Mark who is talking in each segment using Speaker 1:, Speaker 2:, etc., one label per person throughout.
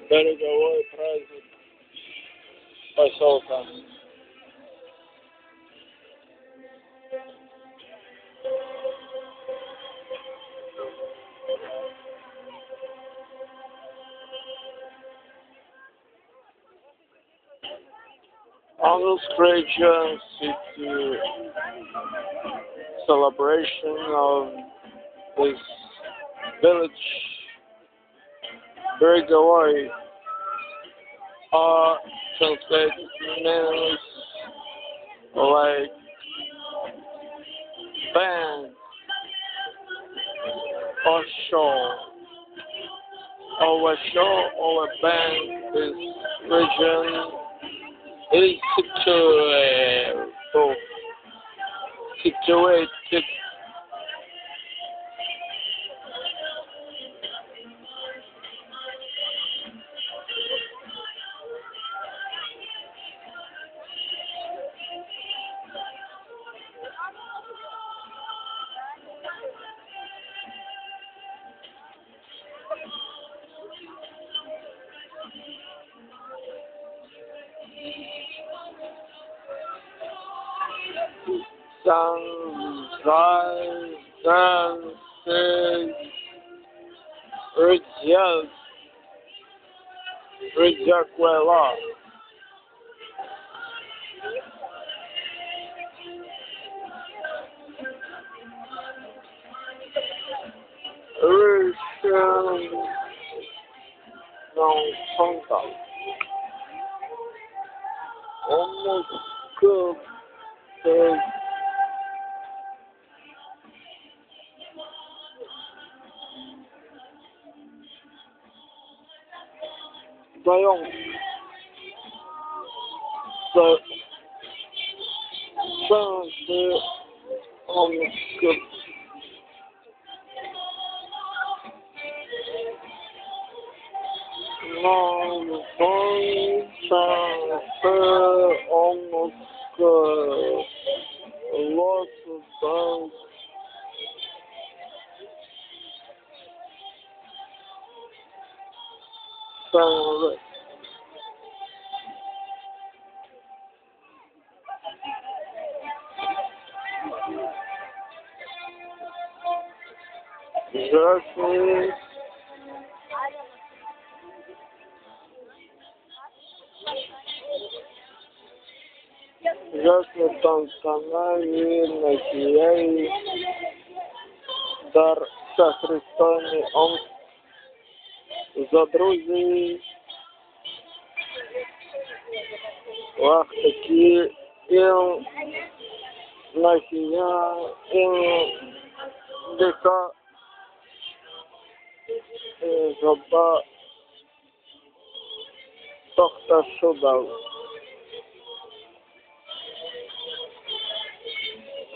Speaker 1: береговой праздник посёлка. On this Christian city celebration of this village, береговой, are translated means like band or show. Our show or a band is region is situated dances, ridiculous. Não conta. Вдвоем Ясно танцевали на сияй, дар со Христами он за друзей. Ах, такие им на сия, им дека жоба тохта шудал.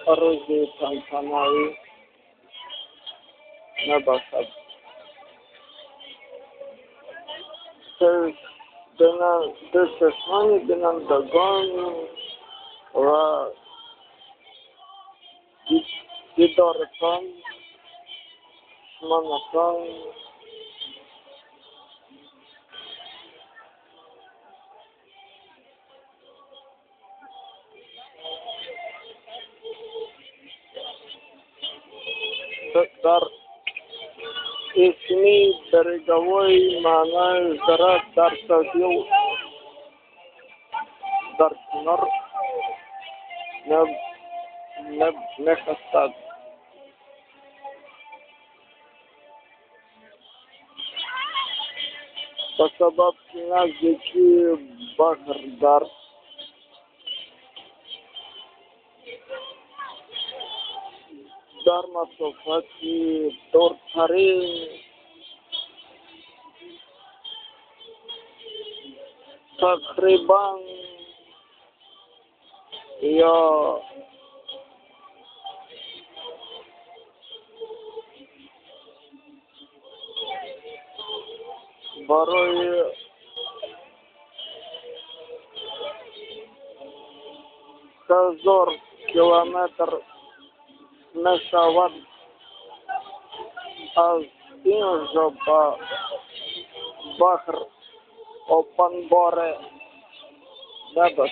Speaker 1: Оружие танцевали небо. Десешмани бинан дагон ва дидорхан шманахан дар исми береговой манай зара дар садил дар кинар не хастад. По сабаб кинар зеки бахр дар масофати дортарин тақрибан я барои хазор километр мешавад аз ин жоба бахр open bore, nebо.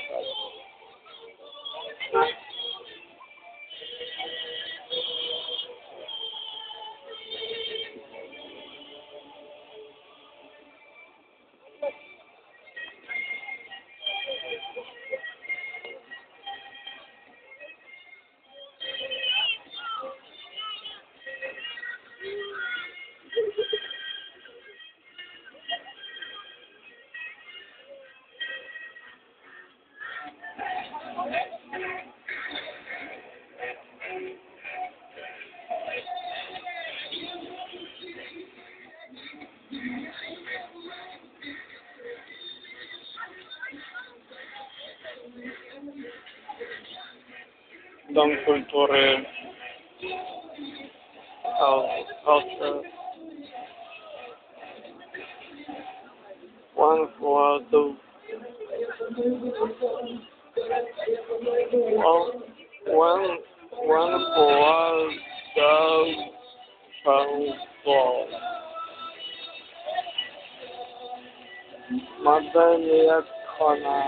Speaker 1: Dom kultury, one for the one for the transport. Madania Kona.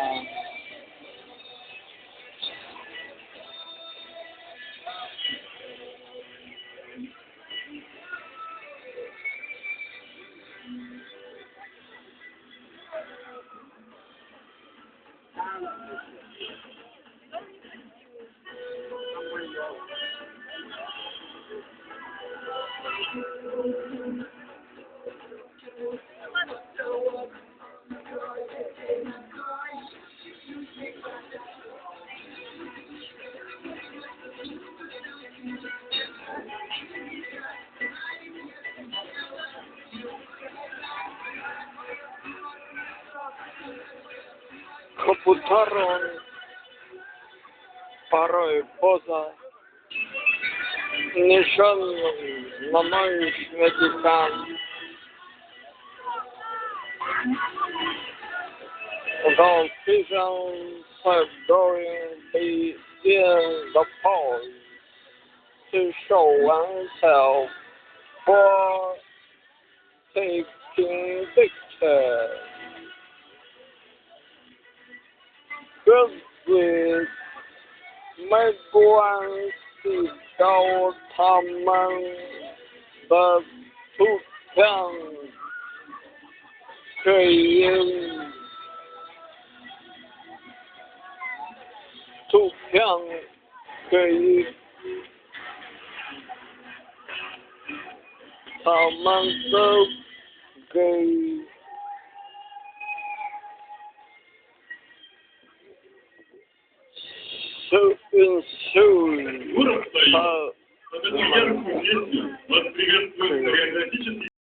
Speaker 1: Komputerom poroj poza niesioną na moich śmietnikach piszę sobie do pol tysiąłem się for taking pictures. Good mấy quan thì đâu tham ăn và thuốc thang khởi yên thuốc thang khởi yên tham ăn sớm gây so in soon.